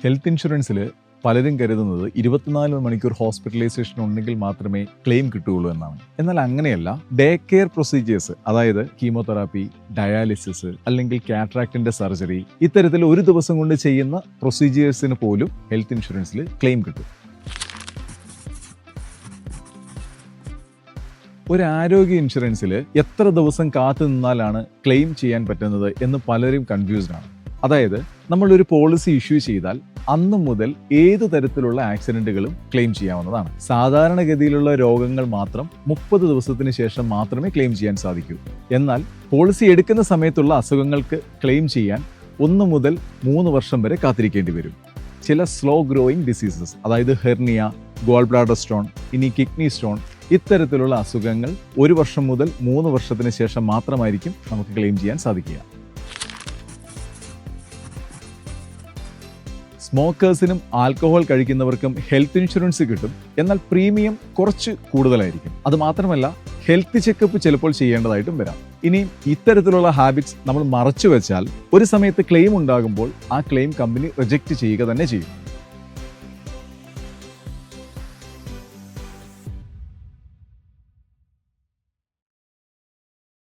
Health ഇൻഷുറൻസിൽ പലരും കരുതുന്നത് 24 മണിക്കൂർ ഹോസ്പിറ്റലൈസേഷൻ ഉണ്ടെങ്കിൽ മാത്രമേ ക്ലെയിം കിട്ടുകയുള്ളൂ എന്നാണ്. എന്നാൽ അങ്ങനെയല്ല. ഡേ കെയർ പ്രൊസീജിയേഴ്സ്, അതായത് കീമോതെറാപ്പി, ഡയാലിസിസ് അല്ലെങ്കിൽ കാറ്ററാക്ടിന്റെ സർജറി, ഇത്തരത്തിൽ ഒരു ദിവസം കൊണ്ട് ചെയ്യുന്ന പ്രൊസീജിയേഴ്സിന് പോലും ഹെൽത്ത് ഇൻഷുറൻസിൽ ക്ലെയിം കിട്ടും. ഒരു ആരോഗ്യ ഇൻഷുറൻസിൽ എത്ര ദിവസം കാത്തു നിന്നാലാണ് ക്ലെയിം ചെയ്യാൻ പറ്റുന്നത് എന്ന് പലരും കൺഫ്യൂസ്ഡ് ആണ്. അതായത് നമ്മളൊരു പോളിസി ഇഷ്യൂ ചെയ്താൽ അന്നു മുതൽ ഏത് തരത്തിലുള്ള ആക്സിഡന്റുകളും ക്ലെയിം ചെയ്യാവുന്നതാണ്. സാധാരണഗതിയിലുള്ള രോഗങ്ങൾ മാത്രം 30 ദിവസത്തിന് ശേഷം മാത്രമേ ക്ലെയിം ചെയ്യാൻ സാധിക്കൂ. എന്നാൽ പോളിസി എടുക്കുന്ന സമയത്തുള്ള അസുഖങ്ങൾക്ക് ക്ലെയിം ചെയ്യാൻ 1 മുതൽ 3 വർഷം വരെ കാത്തിരിക്കേണ്ടി വരും. ചില സ്ലോ ഗ്രോയിങ് ഡിസീസസ്, അതായത് ഹെർണിയ, ഗോൾ ബ്ലാഡർ സ്റ്റോൺ, ഇനി കിഡ്നി സ്റ്റോൺ, ഇത്തരത്തിലുള്ള അസുഖങ്ങൾ 1 വർഷം മുതൽ 3 വർഷത്തിന് ശേഷം മാത്രമായിരിക്കും നമുക്ക് ക്ലെയിം ചെയ്യാൻ സാധിക്കുക. സ്മോക്കേഴ്സിനും ആൽക്കഹോൾ കഴിക്കുന്നവർക്കും ഹെൽത്ത് ഇൻഷുറൻസ് കിട്ടും. എന്നാൽ പ്രീമിയം കുറച്ച് കൂടുതലായിരിക്കും. അത് മാത്രമല്ല, ഹെൽത്ത് ചെക്കപ്പ് ചിലപ്പോൾ ചെയ്യേണ്ടതായിട്ടും വരാം. ഇനിയും ഇത്തരത്തിലുള്ള ഹാബിറ്റ്സ് നമ്മൾ മറച്ചു വെച്ചാൽ ഒരു സമയത്ത് ക്ലെയിം ഉണ്ടാകുമ്പോൾ ആ ക്ലെയിം കമ്പനി റിജക്റ്റ് ചെയ്യുക തന്നെ ചെയ്യും.